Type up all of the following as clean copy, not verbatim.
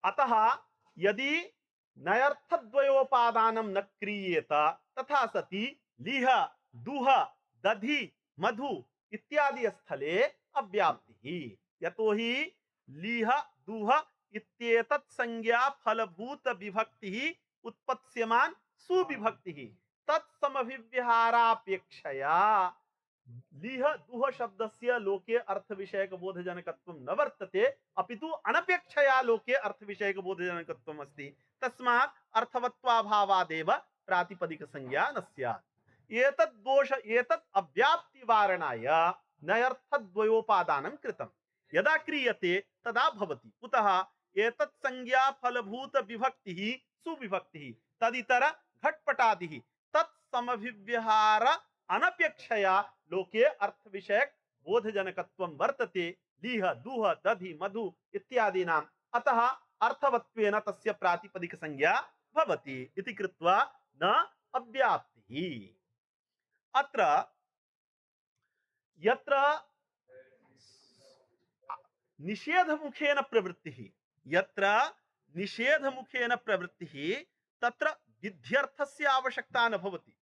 अतः यदि नयर्थद्वयोपादानं न क्रियेत तथा सति लिह दुह दधि मधु इत्यादि स्थले अव्याप्तिः। यतो हि लिह दुह इत्येतत् संज्ञा फलभूत विभक्तिः उत्पत्स्यमान सुविभक्तिः तत्समभिव्यहारापेक्षया लिह दुह शब्दस्य लोके अर्थ विषयक बोधजनकत्वं न वर्तते अपितु अनपेक्षया लोके अर्थ विषयक बोधजनकत्वम् अस्ति। तस्मात् अर्थवत्वाभावादेव प्रातिपदिक संज्ञा न स्यात्। एतद् दोष एतत् अव्याप्ति वारणाय नयर्थद्वयोपादानं कृतं। यदा क्रियते तदा भवति। कुतः? एतत् संज्ञा फलभूत विभक्तिः सुविभक्तिः तदितर घटपटादिः तत्समभिव्यहार अनपेक्षया लोके अर्थ विषयक बोधजनकत्वं वर्तते लीह दुह दधि मधु इत्यादीनाम्। अतः अर्थवत्वेन तस्य प्रातिपदिक संज्ञा भवति इति कृत्वा न अव्याप्तिः। अत्र यत्र निषेधमुखेन प्रवृत्तिः तत्र विध्यर्थस्य आवश्यकता न भवति।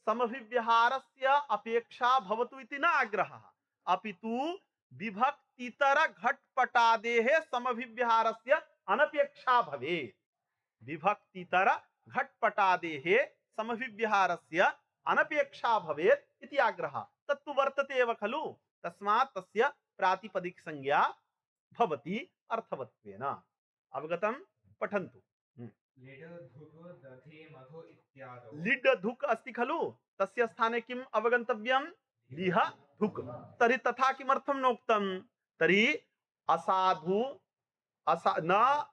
समभिव्यहारस्य अपेक्षा भवतु इति न आग्रहः अपितु विभक्तितर घटपटादेः समभिव्यहारस्य अनपेक्षा भवेत्। विभक्तितर घटपटादेः समभिव्यहारस्य अनपेक्षा भवेत् इति आग्रहः तत्तु वर्तते एव खलु। तस्मात् तस्य प्रातिपदिक संज्ञा भवति अर्थवत्वेन। अवगतं? पठन्तु। लिड् धुक् अस्ति खलु, तस्य स्थाने किम् अवगन्तव्यं? लिह धुक्। तर्हि तथा किमर्थं नोक्तं? तर्हि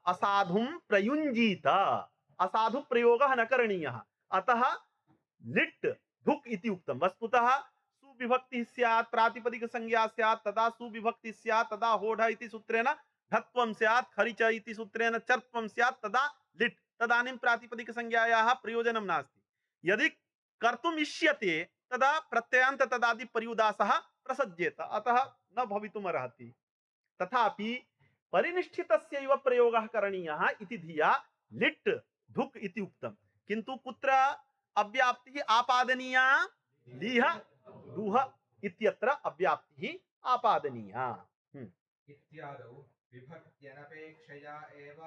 असाधुं प्रयुञ्जीत, असाधु प्रयोगः न करणीयः। अतः लिट् धुक् इति उक्तं। वस्तुतः सुविभक्तिः स्यात्, प्रातिपदिक संज्ञा स्यात्, तदा सुविभक्तिः स्यात्, तदा होढ इति सूत्रेण धत्वं स्यात्, खरिच इति सूत्रेण चर्त्वं स्यात्, तदा लिट्। तदानीं प्रातिपदिक संज्ञायाः प्रयोजनं नास्ति। यदि कर्तुम् इष्यते तदा प्रत्ययान्त तदादि पर्युदासः प्रसज्येत, अतः न भवितुमर्हति। तथापि परिनिष्ठितस्यैव प्रयोगः करणीयः इति धिया लिट् धुक् इति उक्तं। किन्तु कुत्र अव्याप्तिः आपादनीया? लिह दुह इत्यत्र अव्याप्तिः आपादनीया। इत्यादौ विभक्त्यनपेक्षया एव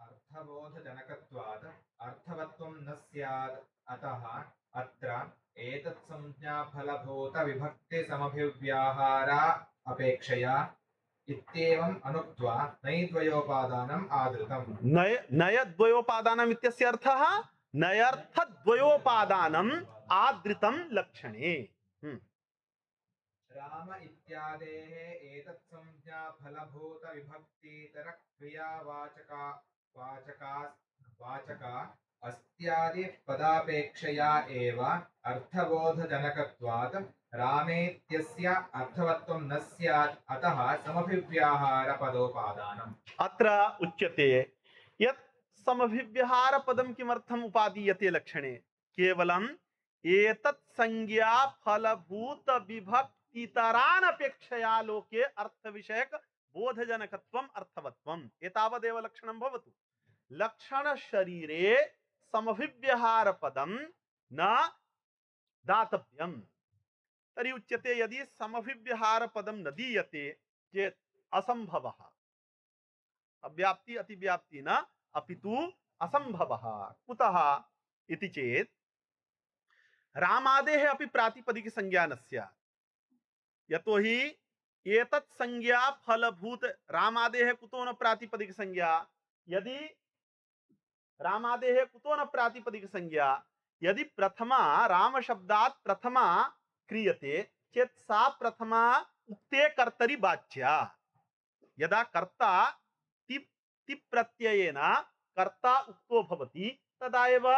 अर्थबोधजनकत्वात् अर्थवत्वं न स्यात्। अतः अत्र एतत् संज्ञा फलभूत विभक्ति समभिव्याहारा अपेक्षया इत्येवम् अनुक्त्वा नयद्वयोपादानम् आदृतम्। नयद्वयोपादानम् इत्यस्य अर्थः नयर्थद्वयोपादानम् आदृतं लक्षणे। राम इत्यादेः एतत् संज्ञा फलभूत विभक्तितर क्रियावाचका अस्त्यादि पदापेक्षया एव अर्थबोधजनकत्वात् रामेत्यस्य अर्थवत्वं न स्यात्। अतः समभिव्याहार पदोपादानम्। अत्र उच्यते यत् समभिव्याहार पदं किमर्थम् उपादीयते लक्षणे? केवलम् एतत् संज्ञा फलभूत विभक्तितरान् अपेक्षया लोके अर्थ विषयक बोधजनकत्वम् अर्थवत्वम् एतावदेव लक्षणं भवतु। लक्षण शरीरे समभिव्याहार पदं न दातव्यम्। तर्हि उच्यते यदि समभिव्याहार पदं न दीयते चेत् असंभवः। अव्याप्ति अतिव्याप्ति न अपितु असंभवः। कुतः इति चेत् रामादेः अपि प्रातिपदिक संज्ञा न स्यात्। यतो हि एतत् संज्ञा फलभूत रामादेः कुतो न प्रातिपदिक संज्ञा? यदि रामादेः कुतो न प्रातिपदिक संज्ञा? यदि प्रथमा राम शब्दात् प्रथमा क्रियते चेत् सा प्रथमा उक्ते कर्तरि वाच्या। यदा कर्ता तिप् प्रत्ययेन कर्ता उक्तो भवति तदा एव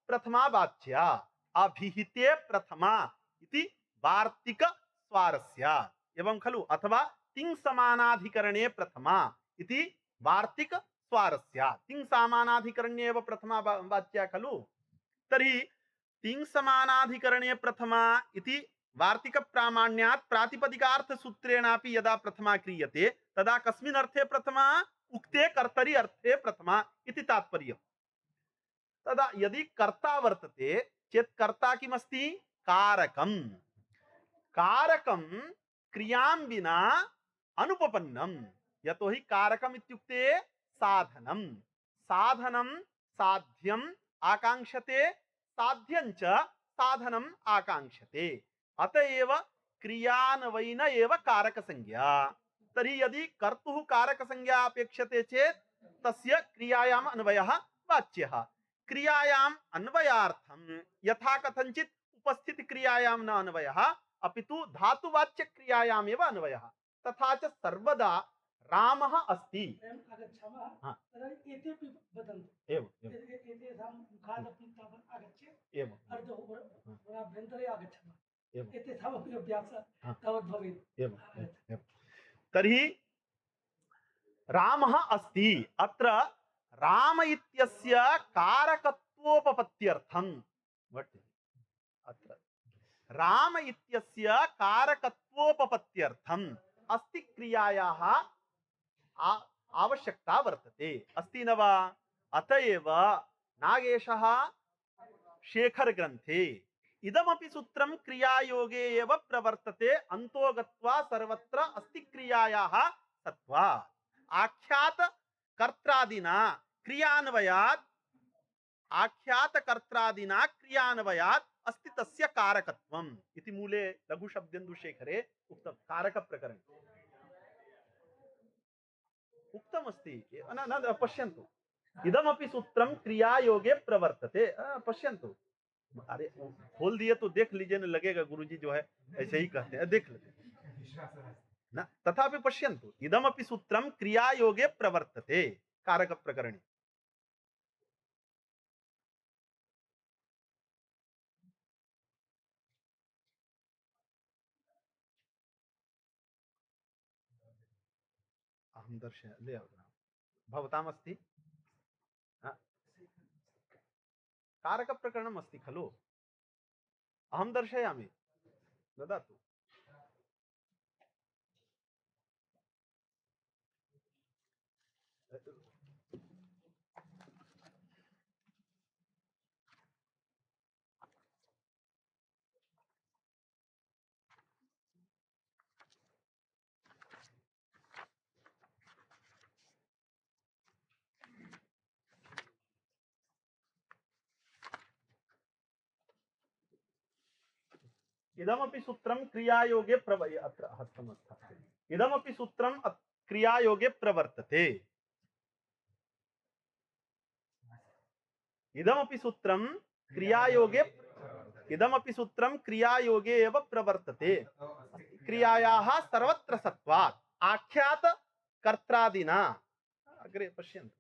प्रथमा वाच्या। अभिहिते प्रथमा इति वार्तिक स्वारस्यात् एवं खलु, अथवा तिङ् समानाधिकरणे प्रथमा इति वार्तिक स्वारस्यात्। तिङ् समानाधिकरणे एव प्रथमा वाच्या खलु। तर्हि तिङ् समानाधिकरणे प्रथमा इति वार्तिक प्रामाण्यात् प्रातिपदिकार्थ सूत्रेणापि यदा प्रथमा क्रियते तदा कस्मिन् अर्थे प्रथमा? उक्ते कर्तरि अर्थे प्रथमा इति तात्पर्यम्। तदा यदि कर्ता वर्तते चेत् कर्ता किमस्ति? कारकम्। कारकं क्रियां विना अनुपपन्नम्। यतोहि कारकम् इत्युक्ते साधनम्। साधनं साध्यम् आकाङ्क्षते, साध्यं च साधनम् आकाङ्क्षते। अतएव क्रियान्वयिन एव कारकसंज्ञा। तर्हि यदि कर्तुः कारकसंज्ञा अपेक्षते चेत् तस्य क्रियायाम् अन्वयः वाच्यः। क्रियायाम् अन्वयार्थं यथा कथञ्चित् उपस्थिति क्रियायां न अन्वयः, अपितु धातुवाच्य क्रियायामेव अन्वयः। तथा च सर्वदा रामः अस्ति। हाँ। एवं तर्हि रामः अस्ति। अत्र राम इत्यस्य कारकत्वोपपत्त्यर्थम् अत्र राम इत्यस्य कारकत्वोपपत्त्यर्थम् अस्ति क्रियायाः आवश्यकता वर्तते। अस्ति न वा? अतएव नागेशः शेखर ग्रन्थे इदमपि सूत्रं क्रियायोगे एव प्रवर्तते अन्तो गत्वा सर्वत्र अस्ति क्रियायाः सत्त्वात्। आख्यात कर्त्रादिना क्रियान्वयात् अस्ति तस्य कारकत्वम् इति मूले लघुशब्देन्दुशेखरे उक्तं। कारकप्रकरणे उक्तमस्ति। न न पश्यन्तु, इदमपि सूत्रं क्रियायोगे प्रवर्तते। पश्यन्तु, अरे खोल दिए तो देख लीजिए, न लगेगा गुरुजी जो है ऐसे ही कहते हैं, देख लेते न। तथापि पश्यन्तु, इदमपि सूत्रं क्रियायोगे प्रवर्तते कारक प्रकरणे। अहं दर्शय भवतामस्ति कारक प्रकरणम् अस्ति खलु? अहं दर्शयामि, ददातु। इदमपि सूत्रं क्रियायोगे अत्र हस्तमस्ति। इदमपि सूत्रं क्रियायोगे प्रवर्तते। इदमपि सूत्रं क्रियायोगे एव प्रवर्तते क्रियायाः सर्वत्र सत्त्वात्। आख्यात कर्त्रादिना, अग्रे पश्यन्तु,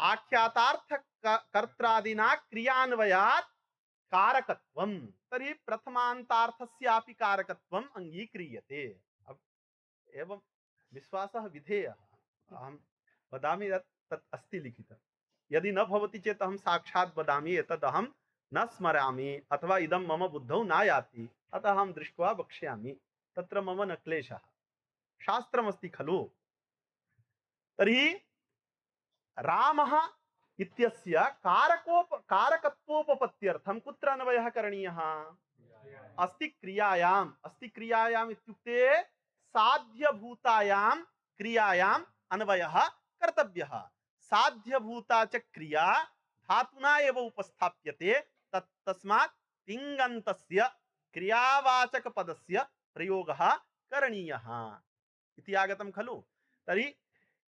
आख्यातार्थ कर्त्रादिना क्रियान्वयात् कारकत्वम्। तर्हि प्रथमान्तार्थस्यापि कारकत्वम् अङ्गीक्रियते। अब एवं विश्वासः विधेयः। अहं वदामि तत् अस्ति लिखितं। यदि न भवति चेत् अहं साक्षात् वदामि एतद् अहं न स्मरामि अथवा इदं मम बुद्धौ नायाति, अतः अहं दृष्ट्वा वक्ष्यामि। तत्र मम न क्लेशः, शास्त्रमस्ति खलु। तर्हि रामः इत्यस्य कारकत्वोपपत्त्यर्थं कुत्र अन्वयः करणीयः? अस्ति क्रियायाम्। अस्ति क्रियायाम् इत्युक्ते साध्यभूतायां क्रियायाम् अन्वयः कर्तव्यः। साध्यभूता च क्रिया धातुना एव उपस्थाप्यते। तस्मात् तिङन्तस्य क्रियावाचकपदस्य प्रयोगः करणीयः इति आगतं खलु। तर्हि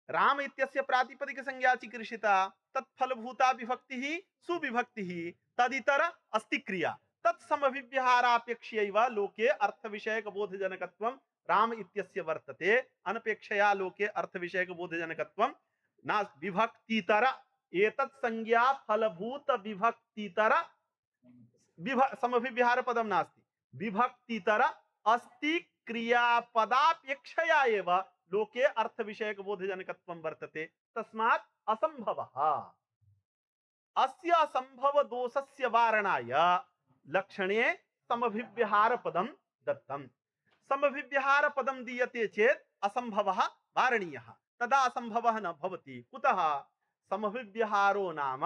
राम इत्यस्य प्रातिपदिक संज्ञा चिकीर्षिता, तत्फलभूता विभक्तिः सुविभक्तिः, तदितर अस्ति क्रिया। तत्समभिव्यहारापेक्षयैव लोके अर्थविषयकबोधजनकत्वं राम इत्यस्य वर्तते। अनपेक्षया लोके अर्थविषयकबोधजनकत्वं नास्ति। विभक्तितर एतत् संज्ञा फलभूत विभक्तितर समभिव्यहार पदं नास्ति। विभक्तितर अस्ति क्रियापदापेक्षया एव लोके अर्थविषयकबोधजनकत्वं वर्तते। तस्मात् असंभवः। अस्य असंभव दोषस्य वारणाय लक्षणे समभिव्यहार पदं दत्तम्। समभिव्यहार पदं दीयते चेत् असंभवः वारणीयः। तदा असंभवः न भवति। कुतः? समभिव्यहारो नाम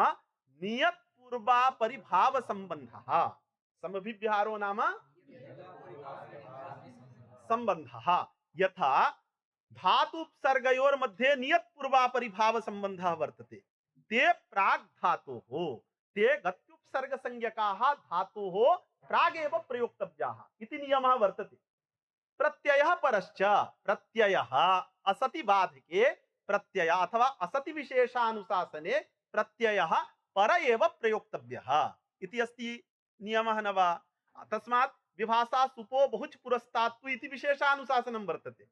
नियत पूर्वापरिभाव संबंधः। समभिव्यहारो नाम संबंधः यथा धातुपसर्गयोर्मध्ये नियत पूर्वापरिभाव संबंधः वर्तते। ते प्राग धातोः ते गत्युपसर्ग संज्ञकाः धातोः प्रागेव प्रयोक्तव्याः इति नियमः वर्तते। प्रत्ययः परश्च प्रत्ययः असति बाधके प्रत्यय अथवा असति विशेषानुशासने प्रत्ययः पर एव प्रयोक्तव्यः इति अस्ति नियमः न वा? तस्मात् विभाषा सुपो बहुच पुरस्तात्तु इति विशेषानुशासनं वर्तते।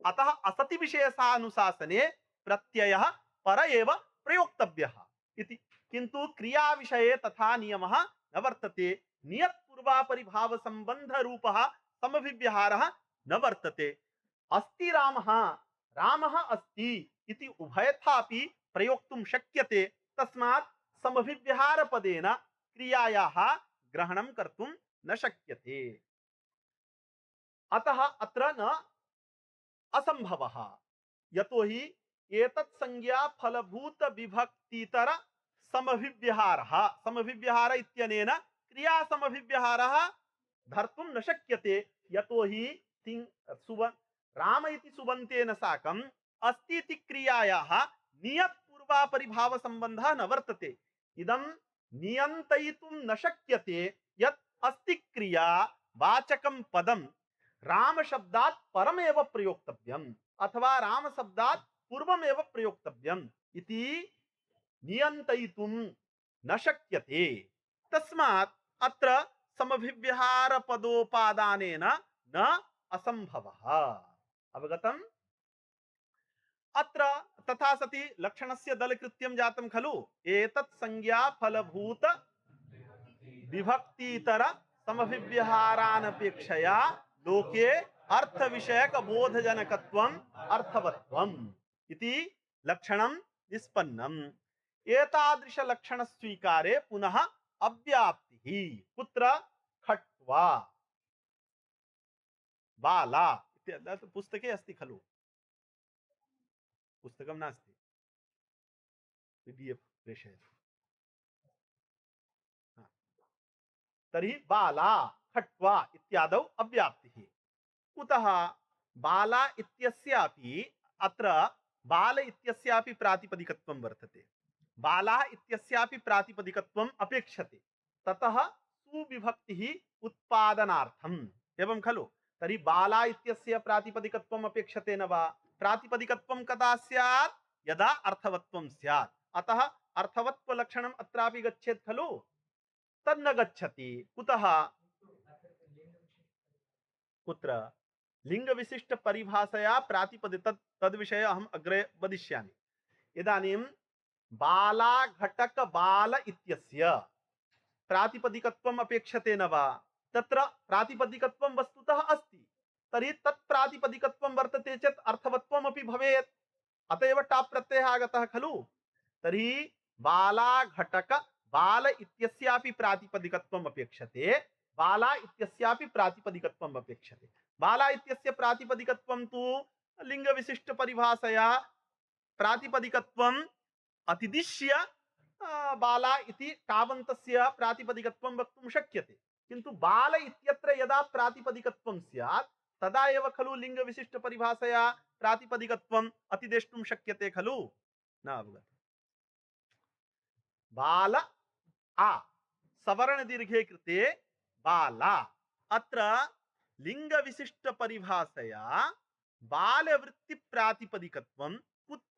अतः असति विशेषानुशासने प्रत्ययः पर एव प्रयोक्तव्यः इति। किन्तु क्रिया विषये तथा नियमः न वर्तते। नियत पूर्वापरिभाव संबंध रूपः समभिव्यहारः न वर्तते। अस्ति रामः रामः अस्ति इति उभयथापि प्रयोक्तुं शक्यते। तस्मात् समभिव्यहार पदेन क्रियायाः ग्रहणं कर्तुं न शक्यते। अतः अत्र न असंभवः। यतोहि एतत् संज्ञा फलभूत विभक्तितर समभिव्यहारः समभिव्यहार इत्यनेन क्रिया समभिव्यहारः धर्तुं न शक्यते। यतोहि राम इति सुबन्तेन साकम् अस्ति इति क्रियायाः नियत पूर्वापरिभाव संबंधः न वर्तते। इदं नियन्तयितुं न शक्यते यत् अस्ति क्रिया वाचकं पदं राम शब्दात् परमेव प्रयोक्तव्यम् अथवा राम शब्दात् पूर्वमेव प्रयोक्तव्यम् इति नियन्तयितुं न शक्यते। तस्मात् अत्र समभिव्यहार पदोपादानेन न असंभवः। अवगतम्? अत्र तथा सति लक्षणस्य दलकृत्यं जातं खलु। एतत् संज्ञा फलभूत विभक्तितर समभिव्यहारानपेक्षया लोके अर्थ विषयक बोधजनकत्वम् अर्थवत्वम् इति लक्षणं निष्पन्नम्। एतादृश लक्षण स्वीकारे पुनः अव्याप्तिः कुत्र? खट्वा बाला पुस्तके अस्ति खलु। पुस्तकं नास्ति PDF प्रेषयतु। तर्हि बाला खट्वा इत्यादौ अव्याप्तिः। कुतः? बाला इत्यस्यापि अत्र बाल इत्यस्यापि प्रातिपदिकत्वं वर्तते। बाला इत्यस्यापि प्रातिपदिकत्वम् अपेक्षते। ततः सुविभक्तिः उत्पादनार्थम् एवं खलु। तर्हि बाला इत्यस्य प्रातिपदिकत्वम् अपेक्षते न वा? प्रातिपदिकत्वं कदा स्यात्? यदा अर्थवत्वं स्यात्। अतः अर्थवत्वलक्षणम् अत्रापि गच्छेत् खलु। तन्न गच्छति। कुतः? कुत्र? लिंगविशिष्ट परिभाषया प्रातिपदिक तद्विषये अहम् अग्रे वदिष्यामि। इदानीं बाला घटक बाल इत्यस्य प्रातिपदिकत्वम् अपेक्षते न वा? तत्र प्रातिपदिकत्वं वस्तुतः अस्ति। तर्हि तत् प्रातिपदिकत्वं वर्तते चेत् अर्थवत्वम् अपि भवेत्। अत एव टाप् प्रत्ययः आगतः खलु। तर्हि बाला घटक बाल इत्यस्यापि प्रातिपदिकत्वम् अपेक्षते। बाला इत्यस्यापि प्रातिपदिकत्वम् अपेक्षते। बाला इत्यस्य प्रातिपदिकत्वं तु लिंगविशिष्ट परिभाषया प्रातिपदिकत्वम् अतिदिश्य बाला इति तावन्तस्य प्रातिपदिकत्वं वक्तुं शक्यते। किन्तु बाल इत्यत्र यदा प्रातिपदिकत्वं स्यात् तदा एव खलु लिंगविशिष्ट परिभाषया प्रातिपदिकत्वम् अतिदेष्टुं शक्यते खलु। न अवगतम्? बाल आ सवर्ण दीर्घे कृते बाला। अत्र लिंगविशिष्ट परिभाषया बालवृत्ति प्रातिपदिकत्वं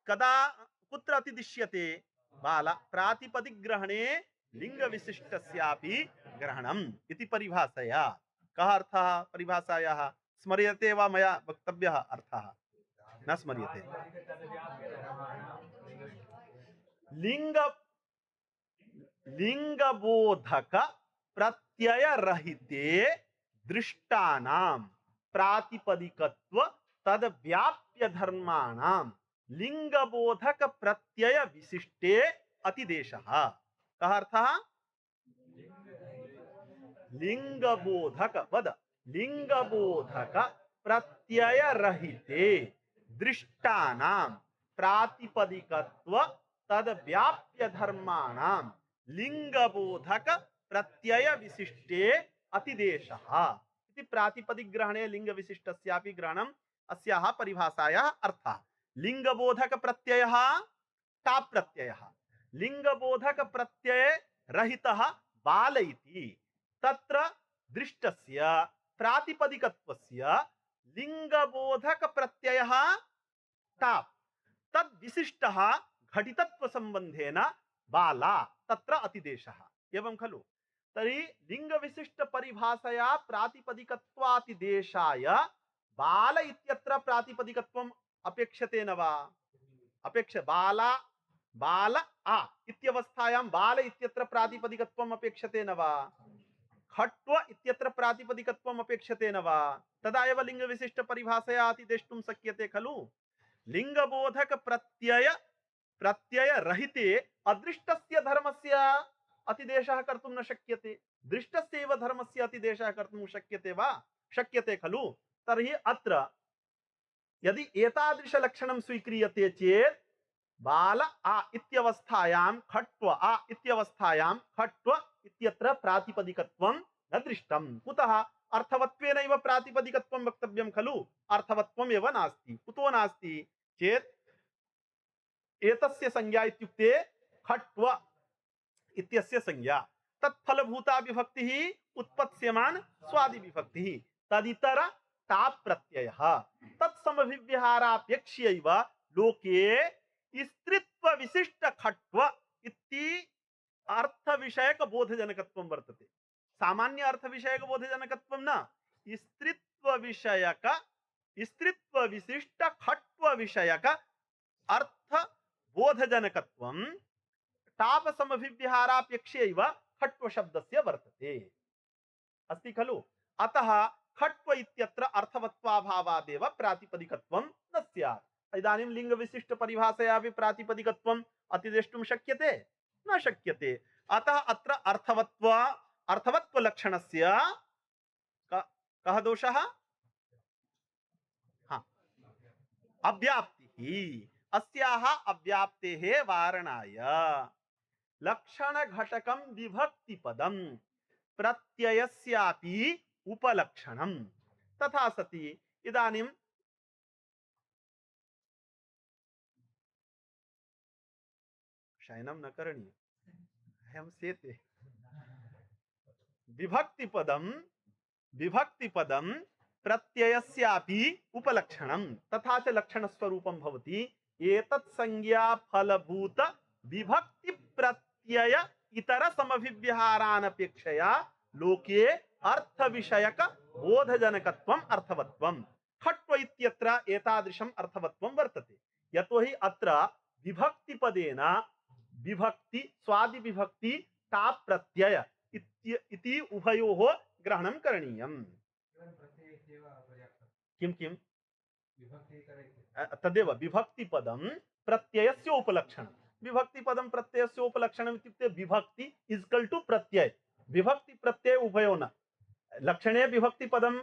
कदा कुत्र अतिदिश्यते? बाला प्रातिपदिक ग्रहणे लिंगविशिष्टस्यापि ग्रहणम् इति परिभाषया। कः अर्थः परिभाषायाः? स्मर्यते वा मया वक्तव्यः अर्थः? न स्मर्यते। लिंगबोधक प्रत्यय रहिते दृष्टानां प्रातिपदिकत्व तद्व्याप्य धर्माणां लिंगबोधक प्रत्यय विशिष्टे अतिदेशः। कः अर्थः? लिंगबोधक वद लिंगबोधक प्रत्यय रहिते दृष्टानां प्रातिपदिकत्व तद व्याप्य धर्माणां लिंगबोधक प्रत्यय विशिष्टे अतिदेशः इति प्रातिपदिक ग्रहणे लिंग विशिष्टस्यापि ग्रहणम् अस्याः परिभाषायाः अर्थः। लिंगबोधक प्रत्ययः टाप् प्रत्ययः, लिंगबोधक प्रत्यय रहितः बाल इति तत्र दृष्टस्य प्रातिपदिकत्वस्य लिंगबोधक प्रत्ययः टाप् तद् विशिष्टः घटितत्व संबंधेन बाला तत्र अतिदेशः। एवं खलु? तर्हि लिंग विशिष्ट परिभाषया प्रातिपदिकत्वातिदेशाय बाल इत्यत्र प्रातिपदिकत्वम् अपेक्षते न वा? बाला बाल आ इत्यवस्थायां बाल इत्यत्र प्रातिपदिकत्वम् अपेक्षते न वा? खट्व इत्यत्र प्रातिपदिकत्वम् अपेक्षते न वा? तदा एव लिंग विशिष्ट परिभाषया अतिदेष्टुं शक्यते खलु? लिंगबोधक प्रत्यय रहिते अदृष्टस्य धर्मस्य अतिदेशः कर्तुं न शक्यते। दृष्टस्य एव धर्मस्य अतिदेशः कर्तुं शक्यते वा? शक्यते खलु? तर्हि अत्र यदि एतादृश लक्षणं स्वीक्रियते चेत् बाल आ इत्यवस्थायां खट्व आ इत्यवस्थायां खट्व इत्यत्र प्रातिपदिकत्वं न दृष्टं। कुतः? अर्थवत्वेनैव प्रातिपदिकत्वं वक्तव्यं खलु? अर्थवत्वम् एव नास्ति। कुतो नास्ति चेत् एतस्य संज्ञा इत्युक्ते खट्व इत्यस्य संज्ञा तत्फलभूता विभक्तिः उत्पत्स्यमान स्वादि विभक्तिः तदितर टाप् प्रत्ययः तत्समभिव्यहारापेक्ष्यैव लोके स्त्रीत्व विशिष्ट खट्व इति अर्थ विषयक बोधजनकत्वं वर्तते। सामान्य अर्थ विषयक बोधजनकत्वं न, स्त्रीत्व विशिष्ट खट्व विषयक अर्थ बोधजनकत्वं टाप समभिव्यहारापेक्षैव खट्व शब्दस्य वर्तते। अस्ति खलु? अतः खट्व इत्यत्र अर्थवत्वाभावादेव प्रातिपदिकत्वं न स्यात्। इदानीं लिंग विशिष्ट परिभाषयापि प्रातिपदिकत्वम् अतिदेष्टुं शक्यते? न शक्यते। अतः अत्र अर्थवत्व लक्षणस्य कः दोषः? अव्याप्तिः। अस्याः अव्याप्तेः वारणाय लक्षण घटकं विभक्तिपदं प्रत्ययस्यापि उपलक्षणं तथा सति इदानीं शयनं न करणीयम्, अहं शेते। विभक्तिपदं प्रत्ययस्यापि उपलक्षणं तथा च लक्षणस्वरूपं भवति। एतत् संज्ञा फलभूत विभक्ति प्रत्यय इतर समभिव्यहारानपेक्षया लोके अर्थ विषयक बोधजनकत्वम् अर्थवत्वं खट्व इत्यत्र एतादृशम् अर्थवत्वं वर्तते। यतोहि अत्र विभक्तिपदेन विभक्ति स्वादि विभक्ति टाप् प्रत्यय इति उभयोः ग्रहणं करणीयम्। किं किं तदेव विभक्तिपदं प्रत्ययस्य उपलक्षणं। विभक्तिपदं प्रत्ययस्य उपलक्षणम् इत्युक्ते विभक्ति इक्वल टू प्रत्यय। विभक्ति प्रत्यय उभयो न लक्षणे विभक्तिपदं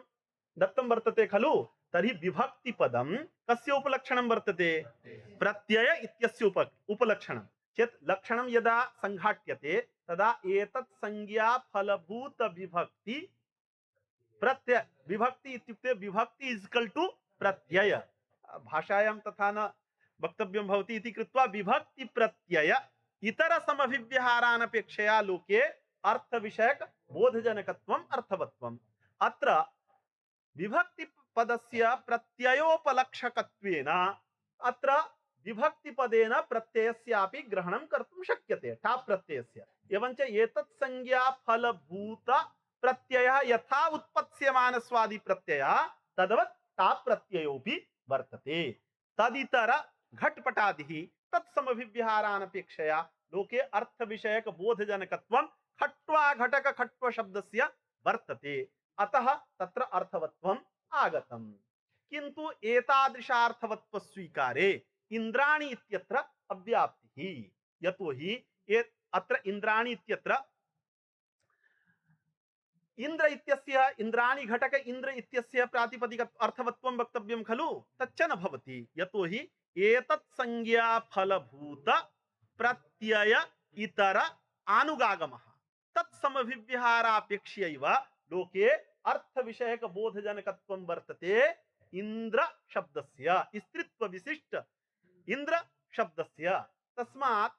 दत्तं वर्तते खलु? तर्हि विभक्तिपदं कस्य उपलक्षणं वर्तते? प्रत्यय इत्यस्य उपलक्षणं चेत् लक्षणं यदा संघाट्यते तदा एतत् संज्ञा फलभूत विभक्ति प्रत्यय। विभक्ति इत्युक्ते विभक्ति इक्वल टू प्रत्यय। भाषायां तथा न वक्तव्यं भवति इति कृत्वा विभक्ति प्रत्यय इतर समभिव्यहारानपेक्षया लोके अर्थ विषयक बोधजनकत्वम् अर्थवत्वम्। अत्र विभक्ति पदस्य प्रत्ययोपलक्षकत्वेन अत्र विभक्तिपदेन प्रत्ययस्यापि ग्रहणं कर्तुं शक्यते टाप् प्रत्ययस्य। एवञ्च एतत् संज्ञा फलभूत प्रत्ययः यथा उत्पत्स्यमान स्वादि प्रत्ययः तद्वत् टाप् प्रत्ययोऽपि वर्तते। तदितर घटपटादिः तत्समभिव्यहारानपेक्षया लोके अर्थ विषयक बोधजनकत्वं खट्वा घटक खट्व शब्दस्य वर्तते। अतः तत्र अर्थवत्वम् आगतम्। किन्तु एतादृशार्थवत्व स्वीकारे इन्द्राणि इत्यत्र अव्याप्तिः। यतोहि अत्र इन्द्राणि इत्यत्र इंद्र इत्यस्य इंद्राणि घटक इंद्र इत्यस्य प्रातिपदिक अर्थवत्वं वक्तव्यं खलु तच्च न भवति यतोहि एतत् संज्ञा फलभूत प्रत्यय इतर आनुगागमः तत्समभिव्यहारापेक्ष्यैव लोके अर्थ विषयक बोधजनकत्वं वर्तते इंद्र शब्दस्य स्त्रीत्व विशिष्ट इंद्र शब्दस्य तस्मात्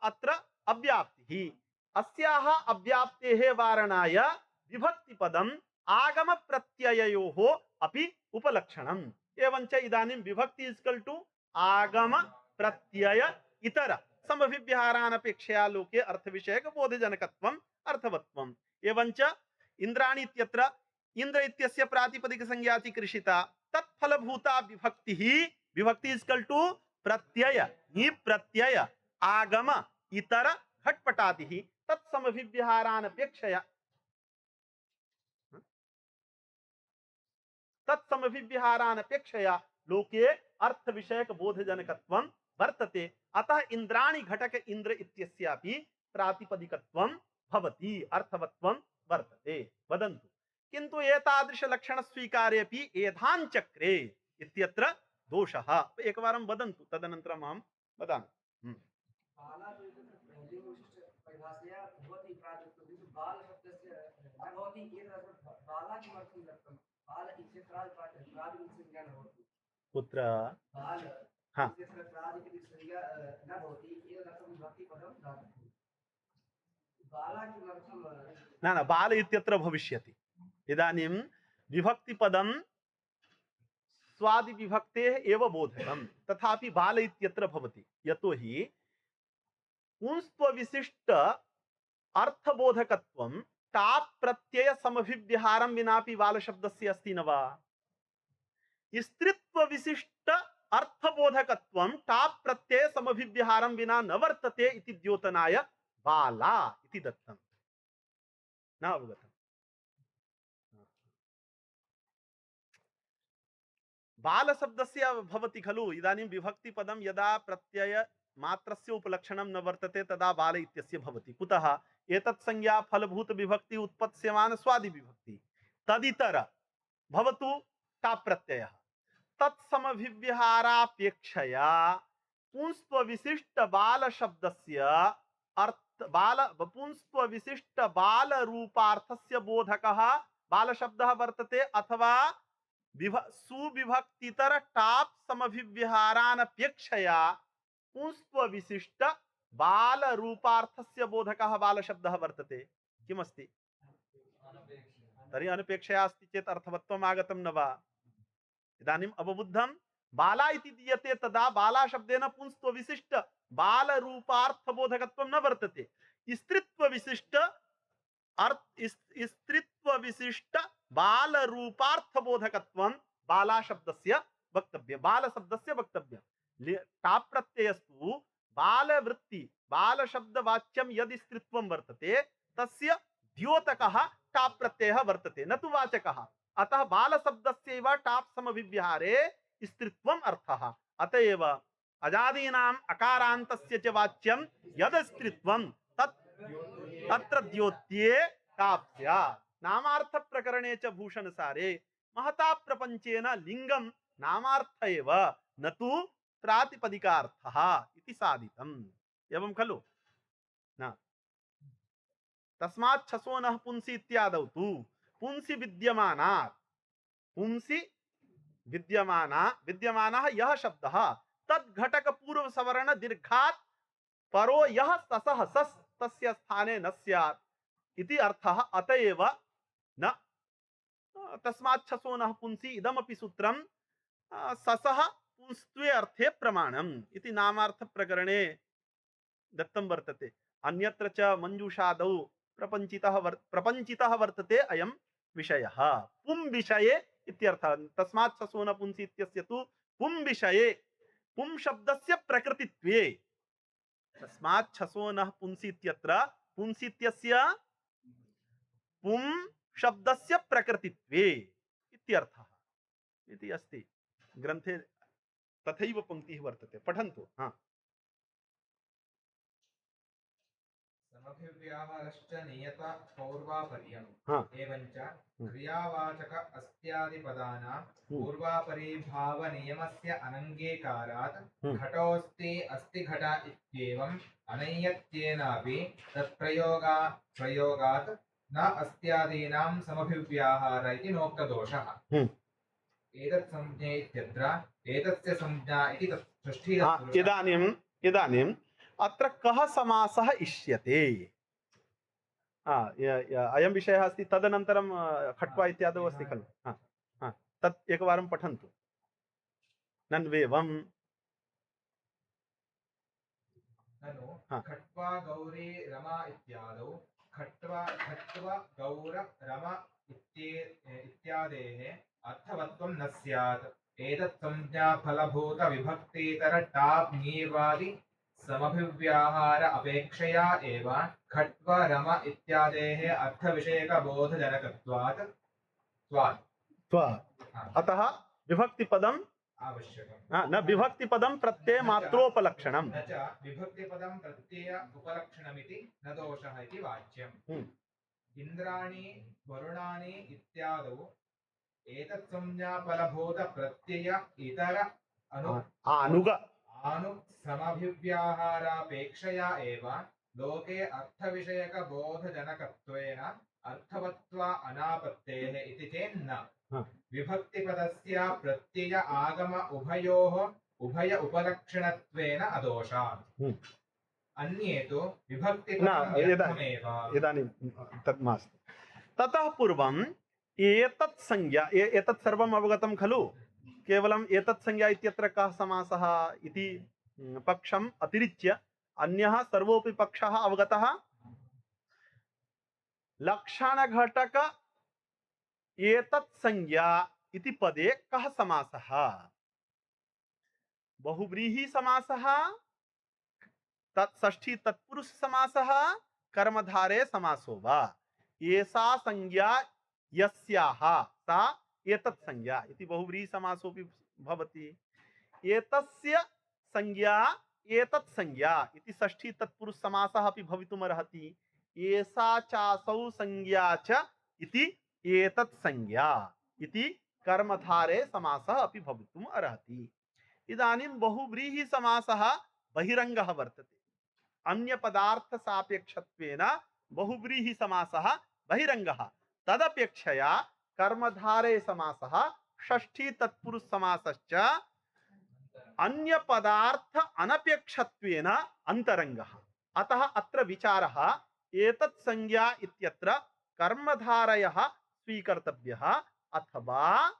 अत्र अव्याप्तिः अस्याः अव्याप्तेः वारणाय विभक्तिपदम् आगम प्रत्यययोः अपि उपलक्षणम् एवञ्च इदानीं विभक्ति इक्वल टू आगम प्रत्यय इतर समभिव्यहारानपेक्षया लोके अर्थविषयक बोधजनकत्वम् अर्थवत्वम् एवञ्च इंद्राणि इत्यत्र इंद्र इत्यस्य प्रातिपदिक संज्ञा कृषिता तत्फलभूता विभक्तिः विभक्ति इक्वल टू प्रत्यय नि प्रत्यय आगम इतर घटपटादिः तत्समभिव्यहारानपेक्षया लोके अर्थ विषयक बोधजनकत्वं वर्तते अतः इंद्राणि घटक इंद्र इत्यस्यापि प्रातिपदिकत्वं भवति अर्थवत्वं वर्तते वदन्तु किन्तु एतादृश लक्षण स्वीकारेपि एधाञ्चक्रे इत्यत्र दोषः एकवारं वदन्तु तदनन्तरम् अहं वदामि कुत्र हाँ न न बाल इत्यत्र भविष्यति इदानीं विभक्तिपदं स्वादि विभक्तेः एव बोधकं तथापि बाल इत्यत्र भवति यतोहि पुंस्त्व विशिष्ट अर्थबोधकत्वं टाप् प्रत्यय समभिव्यहारं विनापि बाल शब्दस्य अस्ति न वा स्त्रीत्व विशिष्ट अर्थबोधकत्वं टाप् प्रत्यय समभिव्यहारं विना न वर्तते इति द्योतनाय बाला इति दत्तं न अवगतम् बाल शब्दस्य भवति खलु इदानीं विभक्ति पदं यदा प्रत्यय मात्रस्य उपलक्षणं न वर्तते तदा बाल इत्यस्य भवति कुतः एतत् संज्ञा फलभूत विभक्ति उत्पत्स्यमान स्वादि विभक्ति तदितर भवतु टाप् प्रत्ययः तत्समभिव्यहारापेक्षया पुंस्त्व विशिष्ट बाल शब्दस्य अर्थ बाल पुंस्त्व विशिष्ट बाल रूपार्थस्य बोधकः बाल शब्दः वर्तते अथवा सुविभक्तितर टाप् समभिव्यहारानपेक्षया पुंस्त्व विशिष्ट बाल रूपार्थस्य बोधकः बाल शब्दः वर्तते किमस्ति तर्हि अनपेक्षया अस्ति चेत् अर्थवत्वम् आगतं न वा इदानीम् अवबुद्धं बाला इति दीयते तदा बाला शब्देन पुंस्त्व विशिष्ट बाल रूपार्थ बोधकत्वं न वर्तते स्त्रीत्व विशिष्ट स्त्रीत्व विशिष्ट बाल रूपार्थ बोधकत्वं बाला शब्दस्य वक्तव्यं बाल शब्दस्य वक्तव्यं टाप् प्रत्ययस्तु बाल वृत्ति बाल शब्द वाच्यं यदि स्त्रीत्वं वर्तते तस्य द्योतकः टाप् प्रत्ययः वर्तते न तु वाचकः अतः बाल शब्दस्यैव टाप् समभिव्यहारे स्त्रीत्वम् अर्थः अतएव अजादीनाम् अकारान्तस्य च वाच्यं यद् स्त्रीत्वं तत्र द्योत्ये टाप् स्यात् नामार्थ प्रकरणे च भूषणसारे महता प्रपंचेन लिंगम नामार्थ एव न तु प्रातिपदिकार्थः इति साधितम् एवं खलु न तस्मात् छसोनः पुंसि इत्यादौ तु पुंसि विद्यमानः यः शब्दः तद् घटक पूर्व सवर्ण दीर्घात् परो यः ससः सस् तस्य स्थाने न स्यात् इति अर्थः अतएव न तस्मात् छसोनः पुंसि इदमपि सूत्रं ससः पुंस्त्वे अर्थे प्रमाणम् इति नामार्थ प्रकरणे दत्तं वर्तते अन्यत्र च मंजूषादौ प्रपंचितः वर्तते अयं विषयः पुं विषये इत्यर्थः तस्मात् छसोनः पुंसि इत्यस्य तु पुं विषये पुं शब्दस्य प्रकृतित्वे तस्मात् छसोनः पुंसि इत्यत्र पुंसि इत्यस्य पुं शब्दस्य प्रकृतित्वे इत्यर्थः इति अस्ति ग्रन्थे तथैव पंक्तिः वर्तते पठन्तु हाँ समभिव्याहारश्च नियत पौर्वापर्यम् हाँ एवञ्च क्रियावाचक अस्त्यादिपदानां पूर्वापरीभावनियमस्य अनङ्गीकारात् घटोऽस्ति अस्ति घट इत्येवम् अनैयत्येनापि प्रयोगात् न अस्त्यादीनां समभिव्याहार इति नोक्तदोषः। एतत् संज्ञा इत्यत्र एतस्य संज्ञा इति षष्ठी इदानीम् अत्र कः समासः इष्यते? अयं विषयः अस्ति। तदनन्तरं खट्वा इत्यादौ अस्ति खलु। तत् एकवारं पठन्तु। नन्वेवं ननु खट्वा गौरी रमा इत्यादौ खट्वा गौर रम इत्यादेः अर्थवत्वं न स्यात्। एतत् संज्ञा फलभूत विभक्तितर टाप् ङीर्वादि समभिव्याहार अपेक्षया एव खट्व रम इत्यादेः अर्थविषयकबोधजनकत्वात् अतः विभक्तिपदम् आवश्यकं। न विभक्तिपदं प्रत्यय मात्रोपलक्षणं न च विभक्तिपदं प्रत्यय उपलक्षणमिति न दोषः इति वाच्यम्। इन्द्राणि वरुणानि इत्यादौ एतत् संज्ञा फलभूत प्रत्यय इतर अनुग समभिव्याहारापेक्षया एव लोके अर्थविषयकबोधजनकत्वेन अर्थवत्वा अनापत्तेः इति चेन्न विभक्तिपदस्य प्रत्यय आगम उभय उपलक्षणत्वेन अदोषात्। अन्ये तु विभक्तिपदमेव। इदानीं तत् मास्तु। ततः पूर्वं एतत् संज्ञा एतत् सर्वम् अवगतं खलु। केवलम् एतत् संज्ञा इत्यत्र कः समासः इति पक्षम् अतिरिच्य अन्यः सर्वोऽपि पक्षः अवगतः। लक्षणघटक एतत् संज्ञा इति पदे कः समासः? बहुव्रीहि समासः, षष्ठी तत्पुरुष समासः, कर्मधारे समासो वा? एषा संज्ञा यस्याः सा एतत् संज्ञा इति बहुव्रीहि समासोऽपि भवति। एतस्य संज्ञा एतत् संज्ञा इति षष्ठी तत्पुरुष समासः अपि भवितुमर्हति। एषा चासौ संज्ञा च इति एतत् संज्ञा इति कर्मधारे समासः अपि भवितुम् अर्हति। इदानीं बहुव्रीहि समासः बहिरङ्गः वर्तते। अन्य पदार्थ सापेक्षत्वेन बहुव्रीहि समासः बहिरङ्गः। तदपेक्षया कर्मधारे समासः षष्ठी तत्पुरुष समासश्च अन्य पदार्थ अनपेक्षत्वेन अंतरङ्गः। अतः अत्र विचारः एतत् संज्ञा इत्यत्र कर्मधारयः स्वीकर्तव्यः अथवा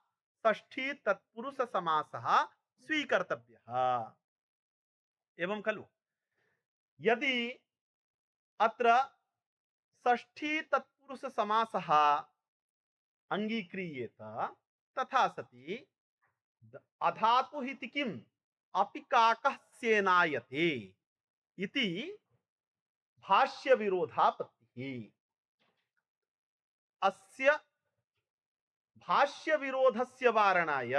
षष्ठी तत्पुरुष समासः स्वीकर्तव्यः। एवं खलु। यदि अत्र षष्ठी तत्पुरुष समासः अंगीक्रियेत तथा सति अधातुः इति किम् अपि काकः सेनायते इति भाष्य विरोधापत्तिः। अस्य भाष्य विरोधस्य वारणाय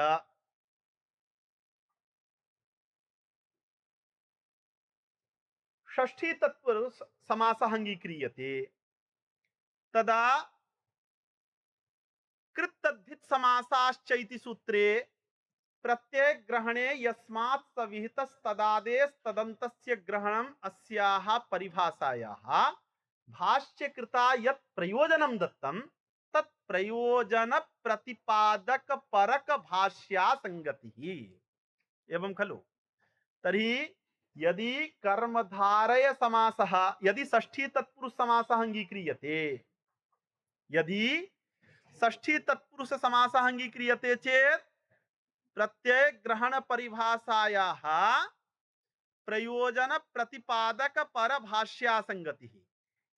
षष्ठी तत्पुरुष समासः अंगीक्रियते। तदा कृत्तद्धित समासाश्च इति सूत्रे प्रत्यय ग्रहणे यस्मात् सविहितस्तदादेश तदन्तस्य ग्रहणम् अस्याः परिभाषायाः भाष्यकृता यत् प्रयोजनं दत्तं तत् प्रयोजन प्रतिपादक परक भाष्या संगतिः। एवं खलु। तर्हि यदि कर्मधारय समासः यदि षष्ठी तत्पुरुष समासः अंगीक्रियते, यदि षष्ठी तत्पुरुष समासः अंगीक्रियते चेत् प्रत्यय ग्रहण परिभाषायाः प्रयोजन प्रतिपादक पर भाष्या संगतिः।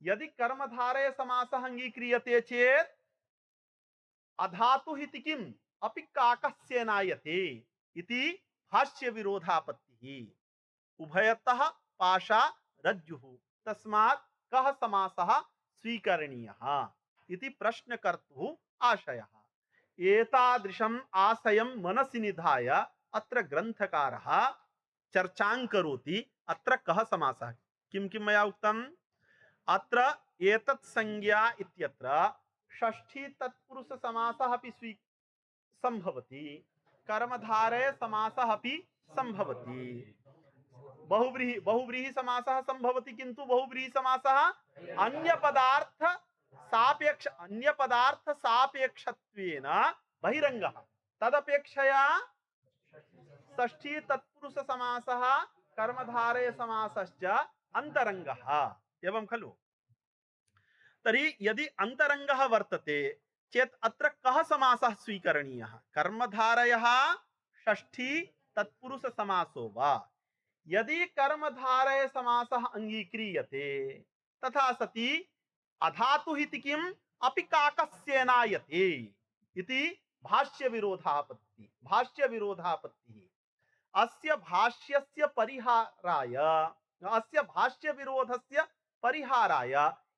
यदि कर्मधारय समासः अंगीक्रियते चेत् अधातुः इति किम् अपि काकः सेनायते इति भाष्य विरोधापत्तिः। उभयतः पाशा रज्जुः तस्मात् कः समासः स्वीकरणीयः इति प्रश्नकर्तुः आशयः। एतादृशम् आशयं मनसि निधाय अत्र ग्रन्थकारः चर्चां करोति। अत्र कः समासः? किं किं मया उक्तम्? अत्र एतत् संज्ञा इत्यत्र षष्ठी तत्पुरुष समासः अपि संभवति, कर्मधारय समासः अपि संभवति, बहुव्रीहि समासः संभवति, किंतु बहुव्रीहि समासः अन्य पदार्थ सापेक्षत्वेन बहिरंगः, तदपेक्षया षष्ठी तत्पुरुष समासः कर्मधारय समासश्च अंतरंगः एवं खलु। तर्हि यदि अंतरंगः वर्तते चेत् अत्र कः समासः स्वीकरणीयः, कर्मधारयः षष्ठी तत्पुरुष समासो वा। यदि कर्मधारय समासः अंगीक्रियते तथा सति अधातुः इति किम् अपि काकस्येनायते इति भाष्य विरोधापत्तिः। अस्य भाष्यस्य परिहाराय, अस्य भाष्य विरोधस्य परिहाराय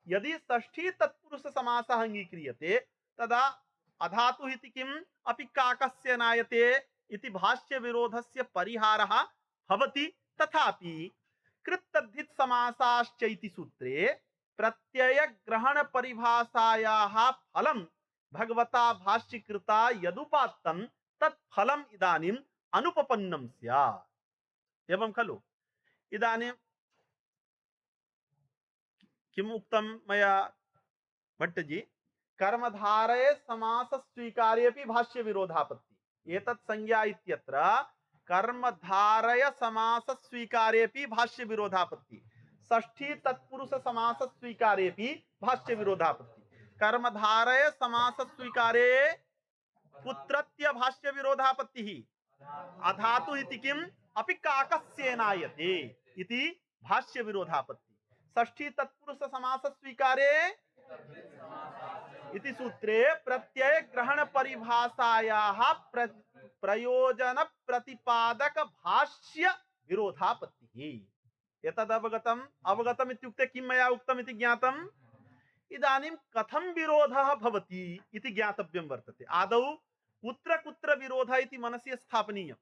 यदि षष्ठी तत्पुरुष समासः अंगीक्रियते तदा अधातुः इति किम् अपि काकस्य नायते इति भाष्य विरोधस्य परिहारः भवति। तथापि कृत्तद्धित समासाश्चैति सूत्रे प्रत्यय ग्रहण परिभाषायाः फलं भगवता भाष्यकृता यदुपात्तं तत् फलम् इदानीम् अनुपपन्नं स्यात् एवं खलु। इदानीं किम् उक्तं मया भट्टजी, कर्मधारय समास स्वीकार्येपि भाष्य विरोधापत्ति, एतत् संज्ञा इत्यत्र कर्मधारय समास स्वीकार्येपि भाष्य विरोधापत्ति, षष्ठी तत्पुरुष समास स्वीकार्येपि भाष्य विरोधापत्ति, कर्मधारय समास स्वीकारे कुत्रत्य भाष्य विरोधापत्तिः, अधातु इति किम् अपि काकस्येनायते इति भाष्य विरोधापत्ति, षष्ठी तत्पुरुष समास स्वीकारे इति सूत्रे प्रत्यय ग्रहण परिभाषायाः प्रयोजन प्रतिपादक भाष्य विरोधापत्तिः। एतद् अवगतम् इत्युक्ते किं मया उक्तम् इति ज्ञातम्। इदानीं कथं विरोधः भवति इति ज्ञातव्यं वर्तते। आदौ कुत्र कुत्र विरोधः इति मनसि स्थापनीयम्,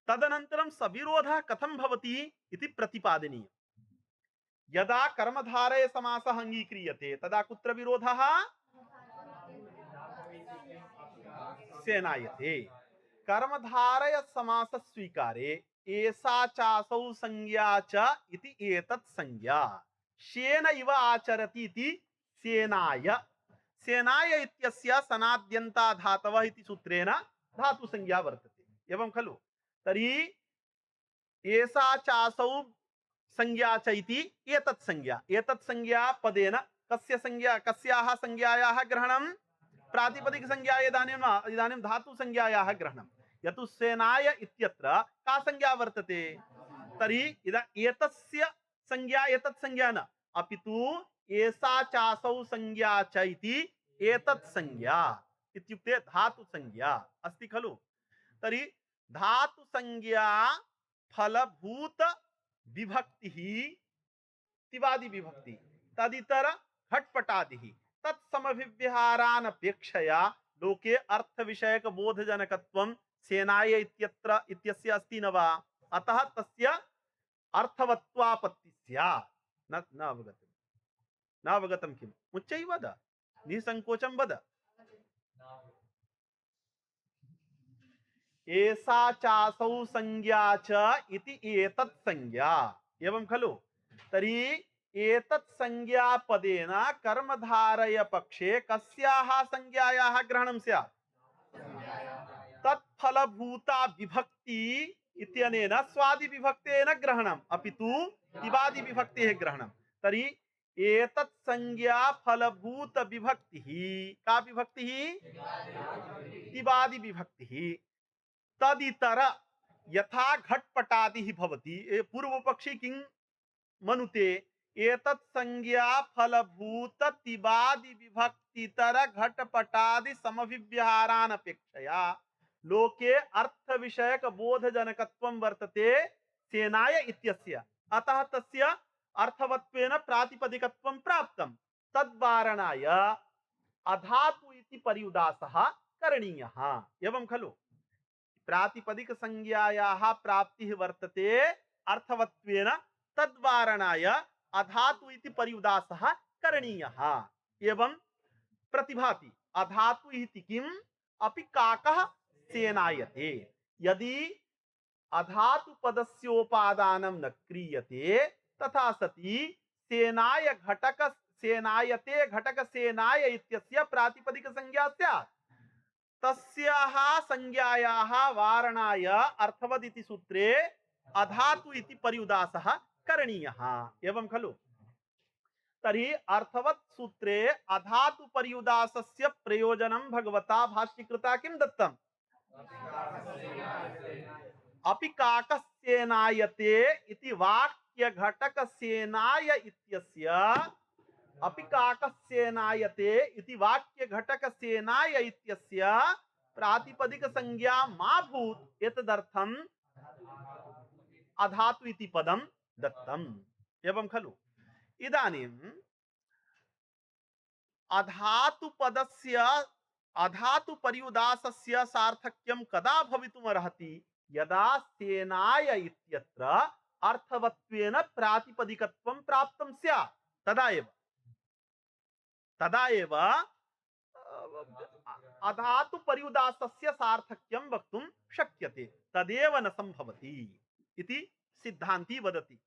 तदनन्तरं सविरोधः कथं भवति इति प्रतिपादनीयम्। यदा कर्मधारय समासः अंगीक्रियते तदा कुत्र विरोधः सेनायते, कर्मधारय समास स्वीकारे एषा चासौ संज्ञा च इति एतत् संज्ञा शेन इव आचरति इति सेनाय, सेनाय इत्यस्य सनाद्यन्ता धातवः इति सूत्रेण धातु संज्ञा वर्तते एवं खलु। तर्हि एषा चासौ संज्ञा च इति एतत् संज्ञा पदेन कस्य संज्ञा, कस्याः संज्ञायाः ग्रहणं, प्रातिपदिक संज्ञा, इदानीं धातु संज्ञायाः ग्रहणं। यतु सेनाय इत्यत्र का संज्ञा वर्तते, तर्हि एतस्य संज्ञा एतत् संज्ञा न, अपितु एषा चासौ संज्ञा च इति एतत् संज्ञा इत्युक्ते धातु संज्ञा अस्ति खलु। तर्हि धातु संज्ञा फलभूत विभक्ति तिवादि विभक्ति तदितर घटपटादिः तत्समभिव्यहारानपेक्षया लोके अर्थ विषयक बोधजनकत्वं सेनाय इत्यत्र इत्यस्य अस्ति न वा, अतः तस्य अर्थवत्वापत्ति स्यात्। न अवगतं किम् उच्चैः वद, निसंकोचं वद। एषा चासौ संज्ञा च इति एतत् संज्ञा एवं खलु। तर्हि एतत् संज्ञा पदेन कर्मधारय पक्षे कस्याः संज्ञायाः ग्रहणं स्यात्, तत्फलभूता विभक्ति इत्यनेन स्वादि विभक्तेन ग्रहणम्, अपितु तिवादि विभक्तेः ग्रहणं। तर्हि एतत् संज्ञा फलभूत विभक्तिः का विभक्तिः, तिवादि विभक्तिः। तदितर यथा घटपटादिः भवति, पूर्वपक्षी किं मनुते, एतत् संज्ञा फलभूत तिवादि विभक्तितर घटपटादि समभिव्यहारानपेक्षया लोके अर्थ विषयक बोधजनकत्वं वर्तते सेनाय इत्यस्य, अतः तस्य अर्थवत्वेन प्रातिपदिकत्वं प्राप्तं। तद्वारणाय अधातु इति पर्युदासः करणीयः एवं खलु। प्रातिपदिक संज्ञायाः प्राप्तिः वर्तते अर्थवत्वेन, तद्वारणाय अधातु इति पर्युदासः करणीयः। एवं प्रतिभाति अधातु इति किम अपि काकः सेनायते। यदि अधातु पदस्योपादानं न क्रियते तथा सति सेनाय घटक सेनायते घटक सेनाय इत्यस्य प्रातिपदिक संज्ञा स्यात्। तस्याः संज्ञायाः वारणाय अर्थवद् इति सूत्रे अधातु इति पर्युदासः करणीयः। एवं खलु। तर्हि अर्थवत् सूत्रे अधातु पर्युदासस्य प्रयोजनं भगवता भाष्यकृता किं दत्तम्? अपि काकस्येनायते इति वाक्य घटक सेनाय इत्यस्य अपि काकस्येनायते इति वाक्य घटक सेनाय इत्यस्य प्रातिपदिक संज्ञा मा भूत् एतदर्थम् अधातु इति पदं दत्तम्। एवं खलु। इदानीम् अधातु पदस्य अधातु पर्युदासस्य सार्थक्यं कदा भवितुमर्हति? यदा सेनाय इत्यत्र अर्थवत्वेन प्रातिपदिकत्वं प्राप्तं स्यात् तदा एव अधातु पर्युदासस्य सार्थक्यं वक्तुं शक्यते। तदेव न संभवति इति सिद्धान्ती वदति।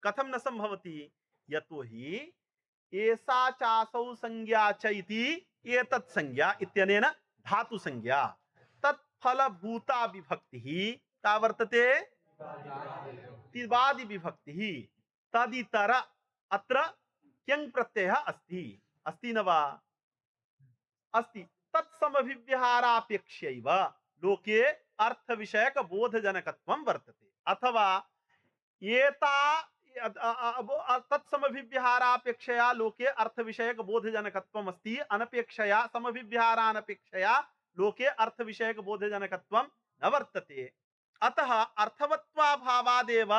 कथं न संभवति? यतोहि एषा चासौ संज्ञा च इति एतत् संज्ञा इत्यनेन धातु संज्ञा तत्फलभूता विभक्तिः का वर्तते? तिवादि विभक्तिः। तदितर अत्र क्यङ् प्रत्ययः अस्ति न वा? अस्ति। तत्समभिव्यहारापेक्षैव लोके अर्थविषयक बोधजनकत्वं वर्तते। अथवा एता तत्समभिव्यहारापेक्षया लोके अर्थविषयक बोधजनकत्वम् अस्ति। अनपेक्षया समभिव्यहारानपेक्षया लोके अर्थविषयक बोधजनकत्वं न वर्तते। अतः अर्थवत्वाभावादेव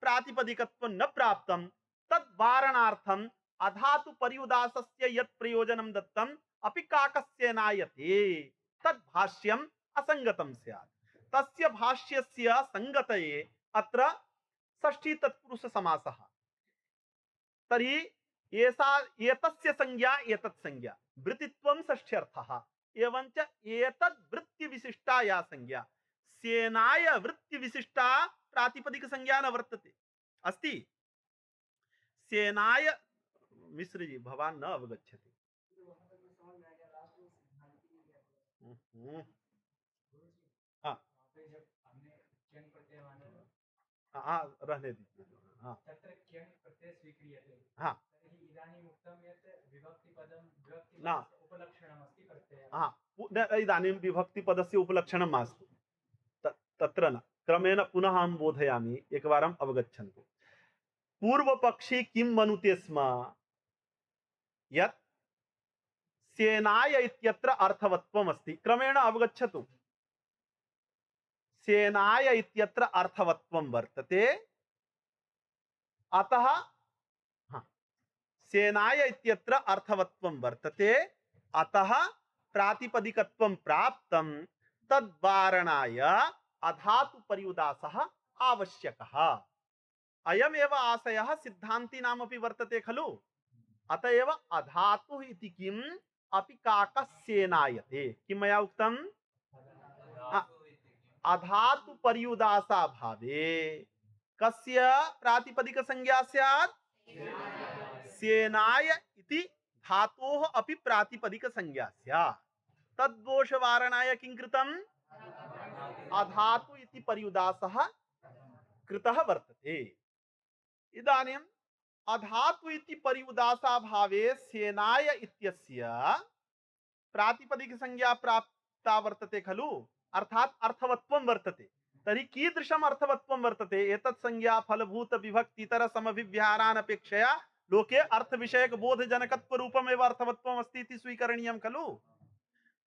प्रातिपदिकत्वं न प्राप्तं। तद्वारणार्थम् अधातु पर्युदासस्य यत् प्रयोजनं दत्तम् अपि काकस्येनायते तद् भाष्यम् असंगतं स्यात्। तस्य भाष्यस्य संगतये अत्र षष्ठी तत्पुरुष समासः। तर्हि एतस्य संज्ञा एतत् संज्ञा वृत्तित्वं षष्ठ्यर्थः। एवञ्च एतद् वृत्ति विशिष्टा या संज्ञा सेनाय वृत्ति विशिष्टा प्रातिपदिक संज्ञा न वर्तते। अस्ति सेनाय मिश्र जी भवान न अवगच्छति। हाँ हाँ रहने दीजिए। हाँ हाँ ना हाँ इदानीं विभक्तिपदस्य उपलक्षणं मास्तु तत्र न। क्रमेण पुनः अहं बोधयामि एकवारम् अवगच्छन्तु। पूर्वपक्षी किं मनुते स्म? यत् सेनाय इत्यत्र अर्थवत्वम् अस्ति। क्रमेण अवगच्छतु। सेनाय इत्यत्र अर्थवत्वं वर्तते। अतः सेनाय इत्यत्र अर्थवत्वं वर्तते। अतः प्रातिपदिकत्वं प्राप्तं। तद्वारणाय अधातु पर्युदासः आवश्यकः। अयमेव आशयः सिद्धान्तिनामपि वर्तते खलु। अतएव अधातुः इति किम् अपि काकस्येनायते। किं मया उक्तम्? अधातु पर्युदासा भावे कस्य प्रातिपदिक संज्ञा स्यात्? सेनाय इति धातोः अपि प्रातिपदिक संज्ञा स्यात्। तद्दोष वारणाय किं कृतम्? अधातु इति पर्युदासः कृतः वर्तते। इदानीम् अधातु इति पर्युदासा भावे सेनाय इत्यस्य प्रातिपदिक संज्ञा प्राप्ता वर्तते खलु। अर्थात अर्थवत्वं वर्तते। तर्हि कीदृशम् अर्थवत्वं वर्तते? एतत् संज्ञा फलभूत विभक्तितर समभिव्यहारानपेक्षया लोके अर्थविषयक बोधजनकत्व रूपमेव अर्थवत्वम् अस्ति इति स्वीकरणीयं खलु।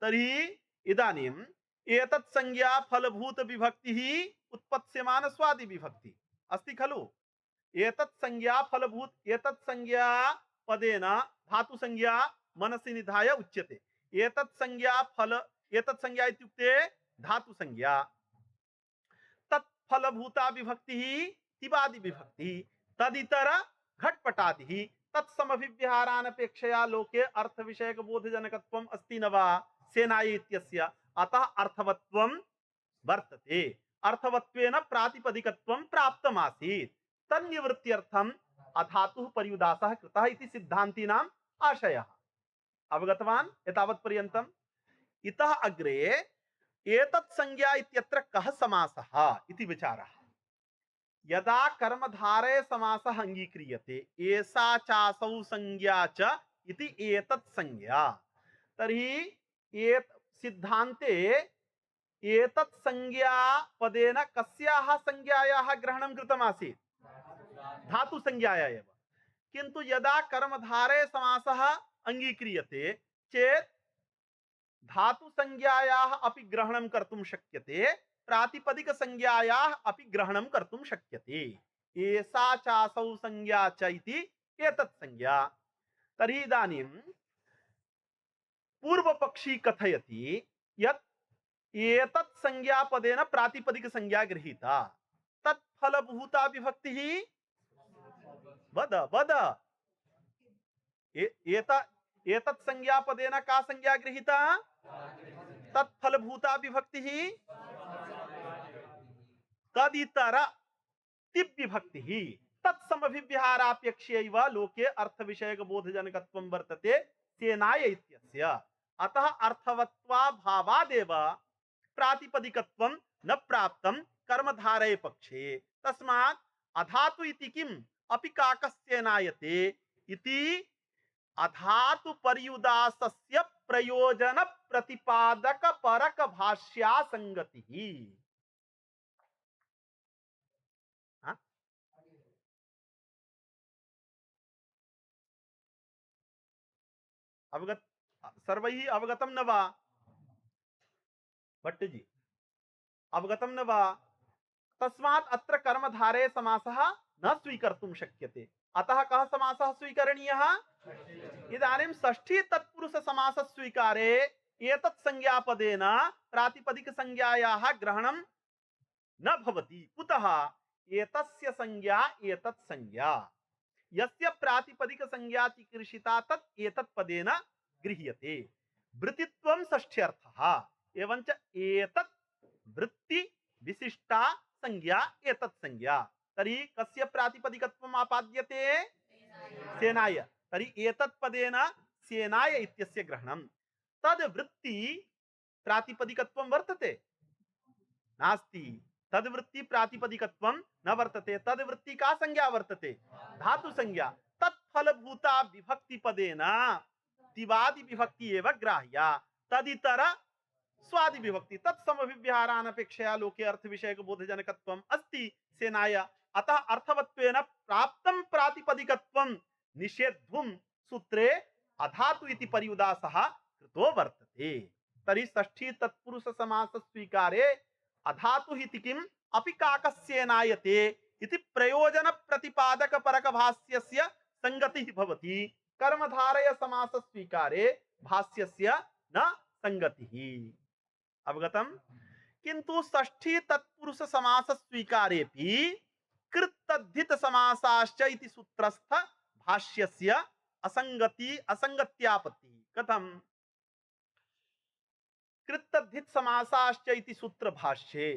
तर्हि इदानीम् एतत् संज्ञा फलभूत विभक्तिः उत्पत्स्यमान स्वादि विभक्ति अस्ति खलु। एतत् संज्ञा फलभूत एतत् संज्ञा पदेन धातु संज्ञा मनसि निधाय उच्यते। एतत् संज्ञा फल एतत् संज्ञा इत्युक्ते धातु संज्ञा। तत् फलभूता विभक्तिः तिवादि विभक्तिः। तदितर घटपटादिः तत्समभिव्यहारानपेक्षया लोके अर्थविषयकबोधजनकत्वम् अस्ति न वा सेनाय इत्यस्य। अतः अर्थवत्वं वर्तते, अर्थवत्वेन प्रातिपदिकत्वं प्राप्तमासीत्, तन्निवृत्त्यर्थम् अधातुः पर्युदासः कृतः इति सिद्धान्तिनाम् आशयः। अवगतवान् एतावत्पर्यन्तम्? इतः अग्रे एतत् संज्ञा इत्यत्र कः समासः इति विचारः। यदा कर्मधारय समासः अंगीक्रियते एषा चासौ संज्ञा च इति एतत् संज्ञा, तर्हि सिद्धान्ते एतत् संज्ञा पदेन कस्याः संज्ञायाः ग्रहणं कृतमासीत्? धातु संज्ञाया एव। किन्तु यदा कर्मधारय समासः अंगीक्रियते चेत् धातु संज्ञायाः अपि ग्रहणं कर्तुं शक्यते, प्रातिपदिक संज्ञायाः अपि ग्रहणं कर्तुं शक्यते। एषा चासौ संज्ञा च इति एतत् संज्ञा। तर्हि इदानीं पूर्वपक्षी कथयति यत् एतत् संज्ञा पदेन प्रातिपदिक संज्ञा गृहीता, तत्फलभूता विभक्तिः वद वद एतत् संज्ञा पदेन का संज्ञा गृहीता? तत्फलभूता विभक्तिः तदितर तिब्विभक्तिः तत्समभिव्यहारापेक्षयैव लोके अर्थविषयकबोधजनकत्वं वर्तते सेनाय इत्यस्य। अतः अर्थवत्वाभावादेव प्रातिपदिकत्वं न प्राप्तं कर्मधारय पक्षे। तस्मात् अधातु इति किम् अपि काकस्येनायते इति अधातु पर्युदासस्य प्रयोजन प्रतिपादक परक भाष्या संगतिः। अवगत सर्वैः अवगतं न वा? भट्ट जी अवगतं न वा? तस्मात् अत्र कर्मधारय समासः न स्वीकर्तुं शक्यते। अतः कः समासः स्वीकरणीयः? इदानीं षष्ठी तत्पुरुष समास स्वीकारे एतत् संज्ञापदेन प्रातिपदिक संज्ञायाः ग्रहणं न भवति। कुतः? एतस्य संज्ञा एतत् संज्ञा, यस्य प्रातिपदिक संज्ञा चिकीर्षिता तत् एतत् पदेन गृह्यते। वृत्तित्वं षष्ठ्यर्थः एवञ्च एतत् वृत्ति विशिष्टा संज्ञा एतत् संज्ञा। तर्हि कस्य प्रातिपदिकत्वम् आपाद्यते? सेनाय। तर्हि एतत् पदेन सेनाय इत्यस्य ग्रहणं। तद् वृत्ति प्रातिपदिकत्वं वर्तते? नास्ति। तद् वृत्ति प्रातिपदिकत्वं न वर्तते। तद् वृत्ति का संज्ञा वर्तते? धातु संज्ञा। तत्फलभूता विभक्ति पदेन दिवादि विभक्ति एव ग्राह्या, तदितर स्वादि विभक्ति तत्समभिव्यहारानपेक्षया लोके अर्थ विषयक बोधजनकत्वम् अस्ति सेनाय। अतः अर्थवत्वेन प्राप्तं प्रातिपदिकत्वं निषेद्धुं सूत्रे अधातु इति पर्युदासः कृतो वर्तते। तर्हि षष्ठी तत्पुरुष समास स्वीकारे अधातु इति किम् अपि काकस्येनायते इति प्रयोजन प्रतिपादक परक भाष्यस्य संगतिः भवति। कर्मधारय समास स्वीकारे भाष्यस्य न संगतिः। अवगतम्? किन्तु षष्ठी तत्पुरुष समास स्वीकारेपि कृत्तद्धित समासाश्च इति सूत्रस्थ भाष्यस्य असंगत्यापत्तिः। कथम्? कृत्तद्धित समासाश्च इति सूत्र भाष्ये